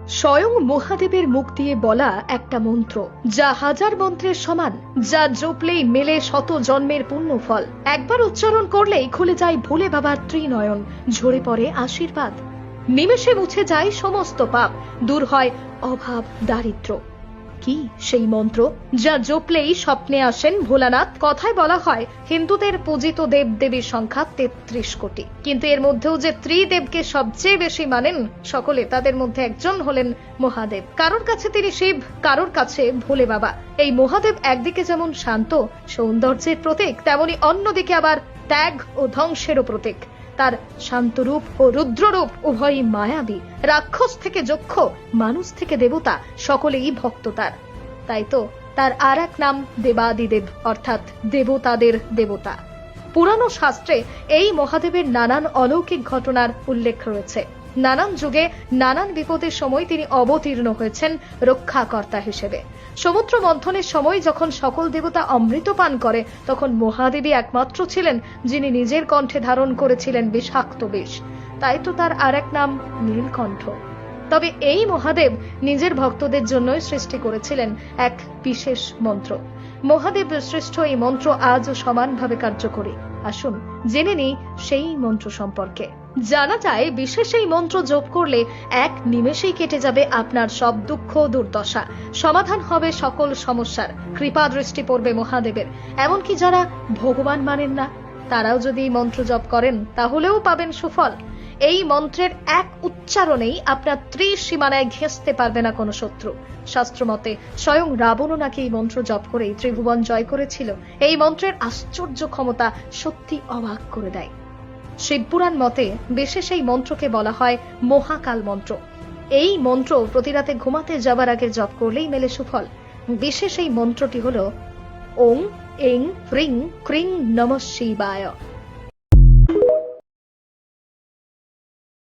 স্বয়ং মহাদেবের মুখ দিয়ে বলা একটা মন্ত্র, যা হাজার মন্ত্রের সমান, যা জপলেই মেলে শত জন্মের পুণ্য ফল। একবার উচ্চারণ করলেই খুলে যায় ভোলে বাবার ত্রিনয়ন, ঝরে পড়ে আশীর্বাদ, নিমেষে মুছে যায় সমস্ত পাপ, দূর হয় অভাব দারিদ্র। কি সেই মন্ত্র যা জপলেই স্বপ্নে আসেন ভোলানাথ? কথায় বলা হয় হিন্দুদের পূজিত দেব দেবীর সংখ্যা ৩৩ কোটি, কিন্তু এর মধ্যেও যে ত্রিদেবকে সবচেয়ে বেশি মানেন সকলে, তাদের মধ্যে একজন হলেন মহাদেব। কারোর কাছে তিনি শিব, কারোর কাছে ভোলে বাবা। এই মহাদেব একদিকে যেমন শান্ত সৌন্দর্যের প্রতীক, তেমনি অন্যদিকে আবার ত্যাগ ও ধ্বংসেরও প্রতীক। তার শান্তরূপ ও রুদ্ররূপ উভয়ই মায়াবী। রাক্ষস থেকে যক্ষ, মানুষ থেকে দেবতা, সকলেই ভক্ত তার। তাই তো তার আর এক নাম দেবাদিদেব, অর্থাৎ দেবতাদের দেবতা। পুরানো শাস্ত্রে এই মহাদেবের নানান অলৌকিক ঘটনার উল্লেখ রয়েছে। নানান যুগে নানান বিপদের সময় তিনি অবতীর্ণ হয়েছেন রক্ষাকর্তা হিসেবে। সমুদ্র মন্থনের সময় যখন সকল দেবতা অমৃত পান করে, তখন মহাদেবী একমাত্র ছিলেন যিনি নিজের কণ্ঠে ধারণ করেছিলেন বিষাক্ত বিষ। তাই তো তার আর এক নাম নীলকণ্ঠ। তবে এই মহাদেব নিজের ভক্তদের জন্যই সৃষ্টি করেছিলেন এক বিশেষ মন্ত্র। মহাদেব সৃষ্ট এই মন্ত্র আজও সমানভাবে কার্যকরী। আসুন জেনে নিই সেই মন্ত্র সম্পর্কে। জানা যায় বিশেষ এই মন্ত্র জপ করলে এক নিমেষেই কেটে যাবে আপনার সব দুঃখ দুর্দশা, সমাধান হবে সকল সমস্যার, কৃপা দৃষ্টি পড়বে মহাদেবের। এমনকি যারা ভগবান মানেন না, তারাও যদি এই মন্ত্র জপ করেন তাহলেও পাবেন সুফল। এই মন্ত্রের এক উচ্চারণেই আপনার ত্রিসীমানায় ঘেঁষতে পারবে না কোনো শত্রু। শাস্ত্র মতে স্বয়ং রাবণও নাকি এই মন্ত্র জপ করেই ত্রিভুবন জয় করেছিল। এই মন্ত্রের আশ্চর্য ক্ষমতা সত্যি অবাক করে দেয়। শিবপুরাণ মতে বিশেষ এই মন্ত্রকে বলা হয় মহাকাল মন্ত্র। এই মন্ত্র প্রতি রাতে ঘুমাতে যাবার আগে জপ করলেই মেলে সুফল। বিশেষ এই মন্ত্রটি হলো ওং এং হ্রিং ক্রিং নমঃ শিবায়।